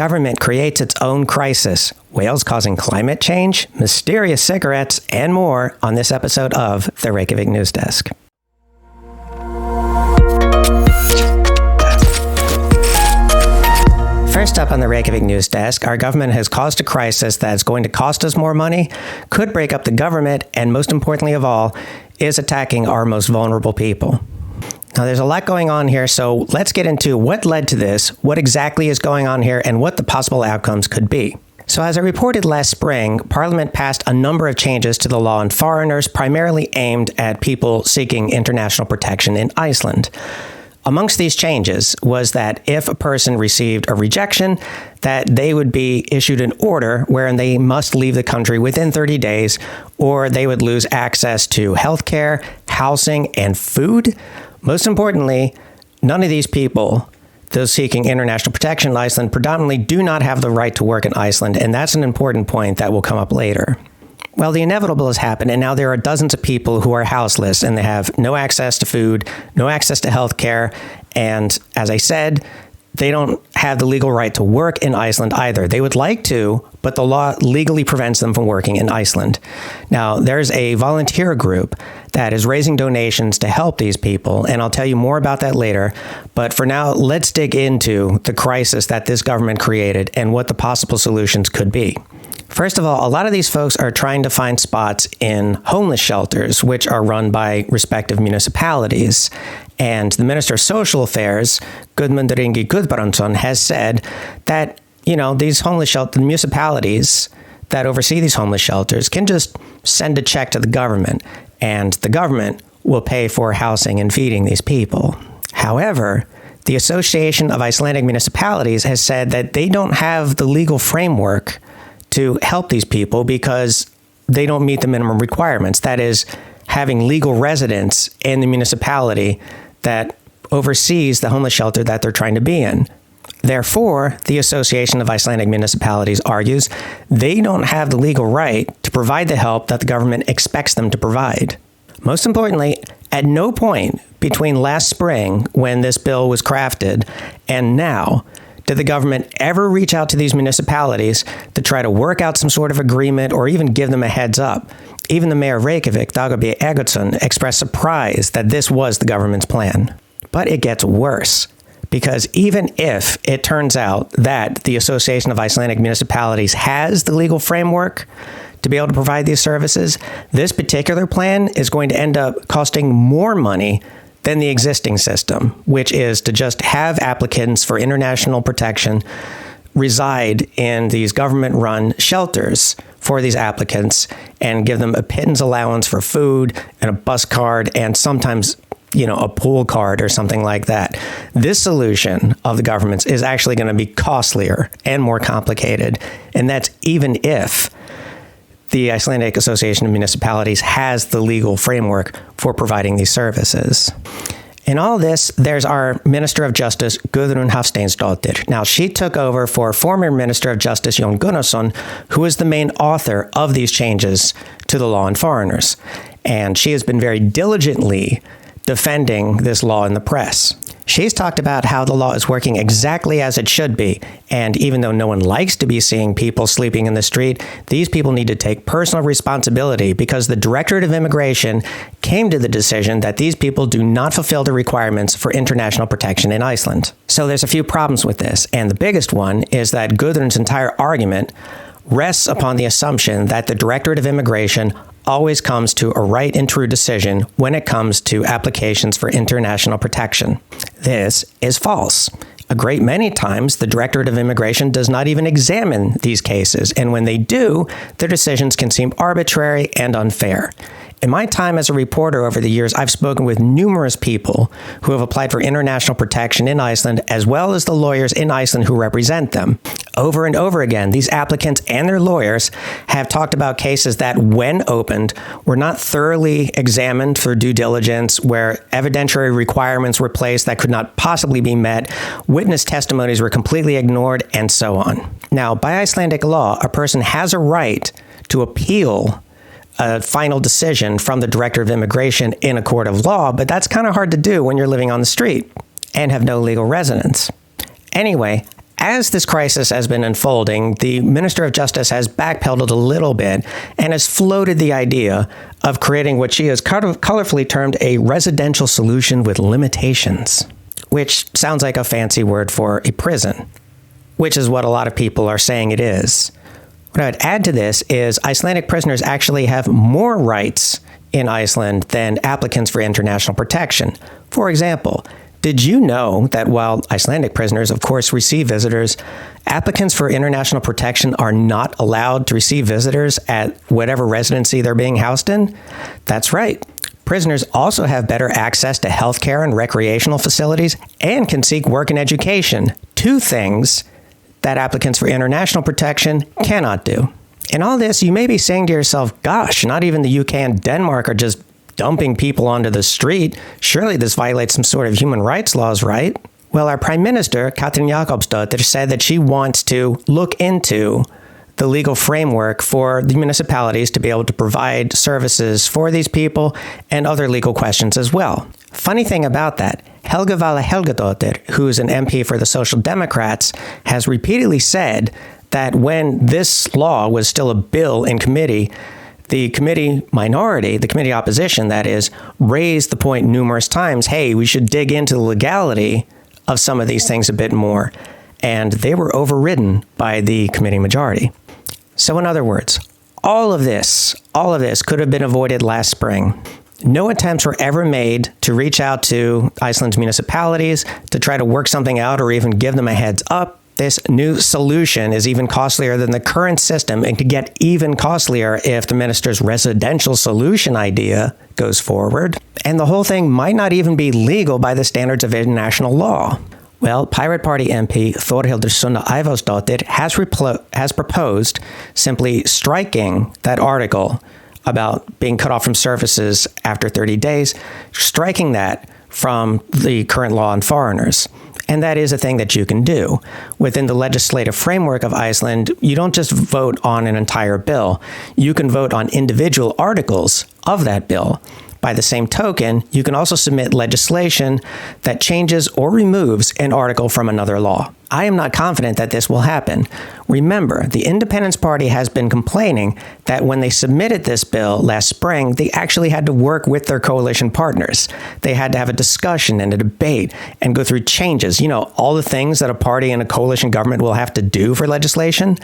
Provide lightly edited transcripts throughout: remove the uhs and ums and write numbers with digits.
Government creates its own crisis. Whales causing climate change, mysterious cigarettes, and more on this episode of the Reykjavik News Desk. First up on the Reykjavik News Desk, our government has caused a crisis that is going to cost us more money, could break up the government, and most importantly of all, is attacking our most vulnerable people. Now, there's a lot going on here, so let's get into what led to this, what exactly is going on here, and what the possible outcomes could be. So as I reported last spring, Parliament passed a number of changes to the law on foreigners, primarily aimed at people seeking international protection in Iceland. Amongst these changes was that if a person received a rejection, that they would be issued an order wherein they must leave the country within 30 days, or they would lose access to healthcare, housing, and food. Most importantly, none of these people, those seeking international protection in Iceland, predominantly do not have the right to work in Iceland, and that's an important point that will come up later. Well, the inevitable has happened, and now there are dozens of people who are houseless, and they have no access to food, no access to health care, and as I said, they don't have the legal right to work in Iceland either. They would like to, but the law legally prevents them from working in Iceland. Now, there's a volunteer group that is raising donations to help these people, and I'll tell you more about that later. But for now, let's dig into the crisis that this government created and what the possible solutions could be. First of all, a lot of these folks are trying to find spots in homeless shelters, which are run by respective municipalities. And the Minister of Social Affairs, Guðmundur Ingi Guðbrandsson, has said that, these homeless shelters, the municipalities that oversee these homeless shelters can just send a check to the government, and the government will pay for housing and feeding these people. However, the Association of Icelandic Municipalities has said that they don't have the legal framework to help these people because they don't meet the minimum requirements. That is, having legal residence in the municipality that oversees the homeless shelter that they're trying to be in. Therefore, the Association of Icelandic Municipalities argues they don't have the legal right to provide the help that the government expects them to provide. Most importantly, at no point between last spring, when this bill was crafted, and now, did the government ever reach out to these municipalities to try to work out some sort of agreement or even give them a heads up. Even the mayor of Reykjavik, Dagabjörg Eggertsson, expressed surprise that this was the government's plan. But it gets worse, because even if it turns out that the Association of Icelandic Municipalities has the legal framework to be able to provide these services, this particular plan is going to end up costing more money than the existing system, which is to just have applicants for international protection reside in these government-run shelters for these applicants and give them a pittance allowance for food and a bus card and sometimes, a pool card or something like that. This solution of the government's is actually going to be costlier and more complicated, and that's even if the Icelandic Association of Municipalities has the legal framework for providing these services. In all this, there's our Minister of Justice, Guðrún Hafsteinsdóttir. Now, she took over for former Minister of Justice, Jón Gunnarsson, who is the main author of these changes to the law on foreigners. And she has been very diligently defending this law in the press. She's talked about how the law is working exactly as it should be, and even though no one likes to be seeing people sleeping in the street, these people need to take personal responsibility because the Directorate of Immigration came to the decision that these people do not fulfill the requirements for international protection in Iceland. So there's a few problems with this, and the biggest one is that Guðrún's entire argument rests upon the assumption that the Directorate of Immigration always comes to a right and true decision when it comes to applications for international protection. This is false. A great many times, the Directorate of Immigration does not even examine these cases, and when they do, their decisions can seem arbitrary and unfair. In my time as a reporter over the years, I've spoken with numerous people who have applied for international protection in Iceland, as well as the lawyers in Iceland who represent them. Over and over again, these applicants and their lawyers have talked about cases that, when opened, were not thoroughly examined for due diligence, where evidentiary requirements were placed that could not possibly be met, witness testimonies were completely ignored, and so on. Now, by Icelandic law, a person has a right to appeal a final decision from the Director of Immigration in a court of law, but that's kind of hard to do when you're living on the street and have no legal residence. Anyway, As this crisis has been unfolding, the Minister of Justice has backpedaled a little bit and has floated the idea of creating what she has colorfully termed a residential solution with limitations, which sounds like a fancy word for a prison, which is what a lot of people are saying it is. What I would add to this is Icelandic prisoners actually have more rights in Iceland than applicants for international protection. For example, did you know that while Icelandic prisoners, of course, receive visitors, applicants for international protection are not allowed to receive visitors at whatever residency they're being housed in? That's right. Prisoners also have better access to healthcare and recreational facilities and can seek work and education, two things that applicants for international protection cannot do. In all this, you may be saying to yourself, gosh, not even the UK and Denmark are just dumping people onto the street. Surely this violates some sort of human rights laws, right? Well, our Prime Minister, Katrín Jakobsdóttir, said that she wants to look into the legal framework for the municipalities to be able to provide services for these people and other legal questions as well. Funny thing about that, Helga Vala Helgadóttir, who is an MP for the Social Democrats, has repeatedly said that when this law was still a bill in committee, the committee minority, the committee opposition, that is, raised the point numerous times, hey, we should dig into the legality of some of these things a bit more. And they were overridden by the committee majority. So in other words, all of this could have been avoided last spring. No attempts were ever made to reach out to Iceland's municipalities to try to work something out or even give them a heads up. This new solution is even costlier than the current system and could get even costlier if the minister's residential solution idea goes forward. And the whole thing might not even be legal by the standards of international law. Well, Pirate Party MP Þórhildur Sunna Ævarsdóttir has proposed simply striking that article about being cut off from services after 30 days, striking that from the current law on foreigners. And that is a thing that you can do. Within the legislative framework of Iceland, you don't just vote on an entire bill. You can vote on individual articles of that bill. By the same token, you can also submit legislation that changes or removes an article from another law. I am not confident that this will happen. Remember, the Independence Party has been complaining that when they submitted this bill last spring, they actually had to work with their coalition partners. They had to have a discussion and a debate and go through changes. You know, all the things that a party in a coalition government will have to do for legislation.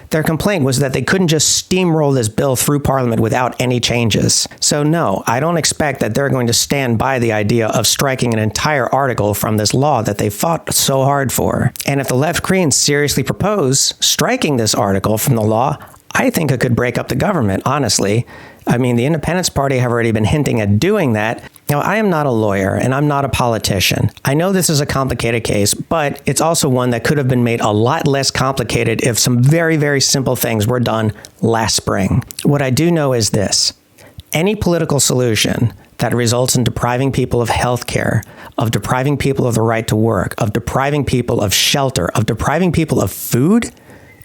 Their complaint was that they couldn't just steamroll this bill through Parliament without any changes. So no, I don't expect that they're going to stand by the idea of striking an entire article from this law that they fought so hard for. And if the left Greens seriously propose striking this article from the law, I think it could break up the government, honestly. I mean, the Independence Party have already been hinting at doing that. Now, I am not a lawyer and I'm not a politician. I know this is a complicated case, but it's also one that could have been made a lot less complicated if some very, very simple things were done last spring. What I do know is this: any political solution that results in depriving people of health care, of depriving people of the right to work, of depriving people of shelter, of depriving people of food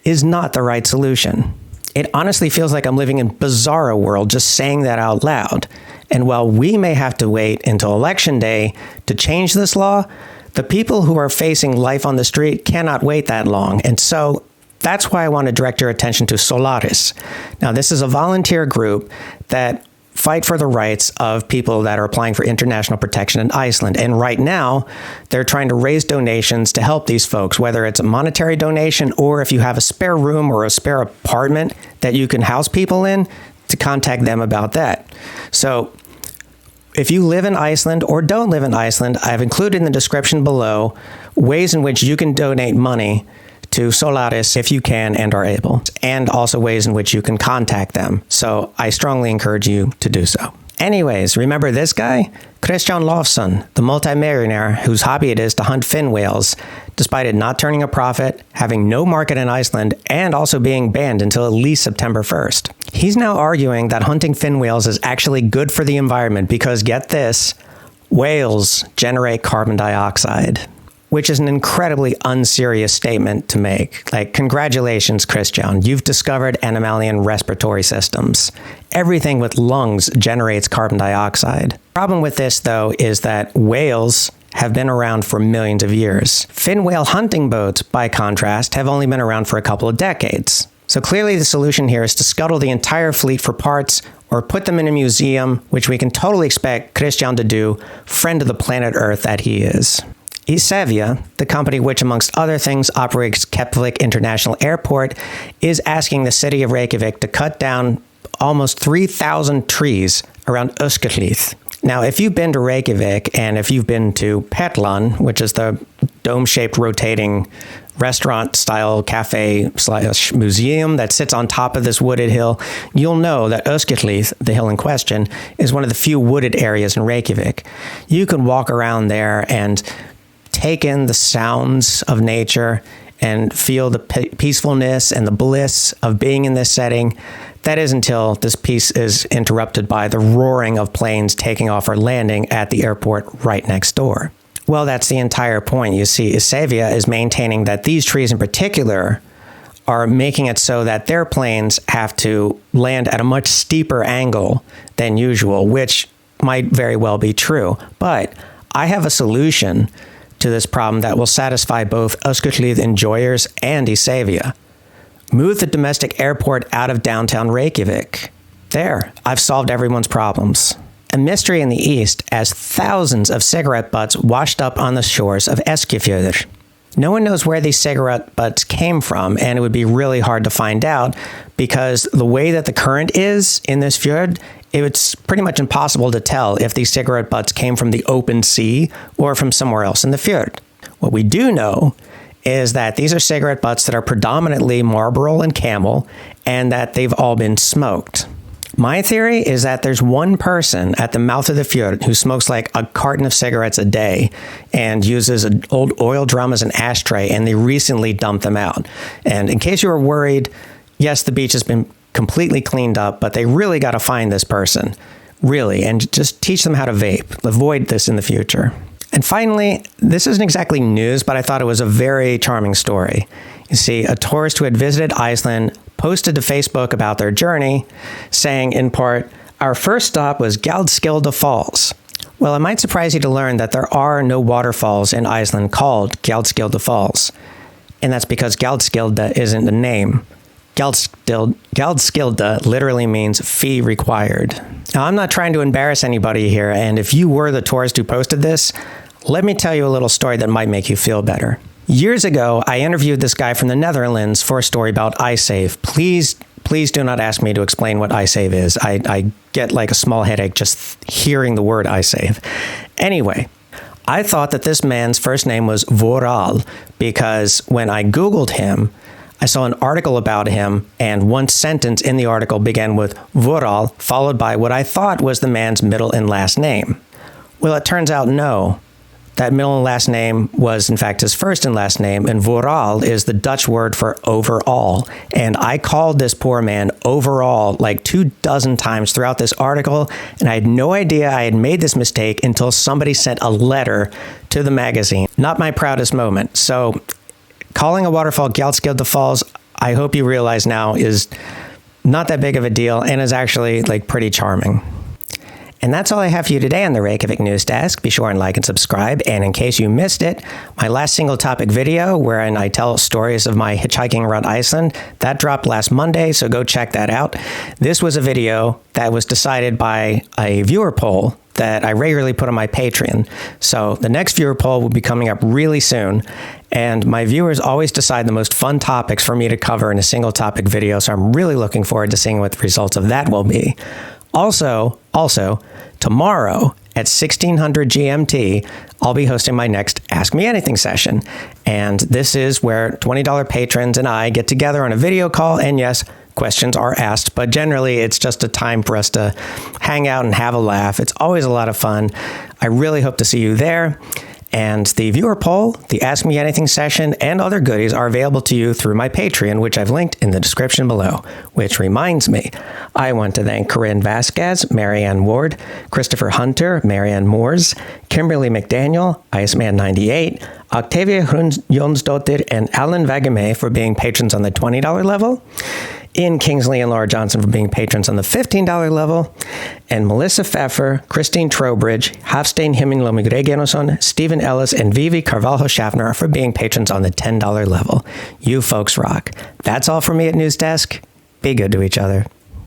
is not the right solution. It honestly feels like I'm living in bizarro world just saying that out loud. And while we may have to wait until Election Day to change this law, the people who are facing life on the street cannot wait that long. And so that's why I want to direct your attention to Solaris. Now, this is a volunteer group that fight for the rights of people that are applying for international protection in Iceland. And right now, they're trying to raise donations to help these folks, whether it's a monetary donation or if you have a spare room or a spare apartment that you can house people in, to contact them about that. So if you live in Iceland or don't live in Iceland, I've included in the description below ways in which you can donate money to Solaris if you can and are able, and also ways in which you can contact them. So I strongly encourage you to do so. Anyways, remember this guy? Kristján Lofsson, the multimillionaire whose hobby it is to hunt fin whales, despite it not turning a profit, having no market in Iceland, and also being banned until at least September 1st. He's now arguing that hunting fin whales is actually good for the environment because, get this, whales generate carbon dioxide, which is an incredibly unserious statement to make. Like, congratulations, Kristján, you've discovered mammalian respiratory systems. Everything with lungs generates carbon dioxide. Problem with this, though, is that whales have been around for millions of years. Fin whale hunting boats, by contrast, have only been around for a couple of decades. So clearly the solution here is to scuttle the entire fleet for parts or put them in a museum, which we can totally expect Christian to do, friend of the planet Earth that he is. East Iceland, the company which, amongst other things, operates Keflavik International Airport, is asking the city of Reykjavik to cut down almost 3,000 trees around Öskjuhlíð. Now, if you've been to Reykjavik and if you've been to Petlan, which is the dome-shaped rotating restaurant-style cafe/museum that sits on top of this wooded hill, you'll know that Öskjuhlíð, the hill in question, is one of the few wooded areas in Reykjavik. You can walk around there and take in the sounds of nature and feel the peacefulness and the bliss of being in this setting. That is until this piece is interrupted by the roaring of planes taking off or landing at the airport right next door. Well, that's the entire point. You see, Isavia is maintaining that these trees in particular are making it so that their planes have to land at a much steeper angle than usual, which might very well be true. But I have a solution to this problem that will satisfy both Öskjuhlíð enjoyers and Isavia. Move the domestic airport out of downtown Reykjavik. There, I've solved everyone's problems. A mystery in the East as thousands of cigarette butts washed up on the shores of Eskifjörður. No one knows where these cigarette butts came from, and it would be really hard to find out because the way that the current is in this fjord, it's pretty much impossible to tell if these cigarette butts came from the open sea or from somewhere else in the fjord. What we do know is that these are cigarette butts that are predominantly Marlboro and Camel, and that they've all been smoked. My theory is that there's one person at the mouth of the fjord who smokes like a carton of cigarettes a day and uses an old oil drum as an ashtray, and they recently dumped them out. And in case you were worried, yes, the beach has been completely cleaned up, but they really got to find this person, really, and just teach them how to vape. Avoid this in the future. And finally, this isn't exactly news, but I thought it was a very charming story. You see, a tourist who had visited Iceland posted to Facebook about their journey, saying in part, "Our first stop was Gjaldskilda Falls." Well, it might surprise you to learn that there are no waterfalls in Iceland called Gjaldskilda Falls. And that's because Gjaldskilda isn't a name. Gjaldskilda literally means fee required. Now, I'm not trying to embarrass anybody here, and if you were the tourist who posted this, let me tell you a little story that might make you feel better. Years ago, I interviewed this guy from the Netherlands for a story about iSave. Please do not ask me to explain what iSave is. I get like a small headache just hearing the word iSave. Anyway, I thought that this man's first name was Voral because when I Googled him, I saw an article about him, and one sentence in the article began with Voral, followed by what I thought was the man's middle and last name. Well, it turns out no. That middle and last name was, in fact, his first and last name, and Voral is the Dutch word for overall. And I called this poor man overall like 24 times throughout this article, and I had no idea I had made this mistake until somebody sent a letter to the magazine. Not my proudest moment. So calling a waterfall Gjaldskilda Falls, I hope you realize now, is not that big of a deal and is actually like pretty charming. And that's all I have for you today on the Reykjavik News Desk. Be sure and like and subscribe. And in case you missed it, my last single topic video, wherein I tell stories of my hitchhiking around Iceland, that dropped last Monday, so go check that out. This was a video that was decided by a viewer poll that I regularly put on my Patreon. So the next viewer poll will be coming up really soon. And my viewers always decide the most fun topics for me to cover in a single topic video. So I'm really looking forward to seeing what the results of that will be. Also, tomorrow at 1600 GMT, I'll be hosting my next Ask Me Anything session. And this is where $20 patrons and I get together on a video call, and yes, questions are asked, but generally it's just a time for us to hang out and have a laugh. It's always a lot of fun. I really hope to see you there. And the viewer poll, the Ask Me Anything session, and other goodies are available to you through my Patreon, which I've linked in the description below. Which reminds me, I want to thank Corinne Vasquez, Marianne Ward, Christopher Hunter, Marianne Moores, Kimberly McDaniel, Iceman98, Octavia Jonsdottir, and Alan Vagame for being patrons on the $20 level. Ian Kingsley and Laura Johnson for being patrons on the $15 level, and Melissa Pfeffer, Christine Trowbridge, Hafstein Hemminglo Migregianosson, Stephen Ellis, and Vivi Carvalho Schaffner for being patrons on the $10 level. You folks rock. That's all from me at News Desk. Be good to each other.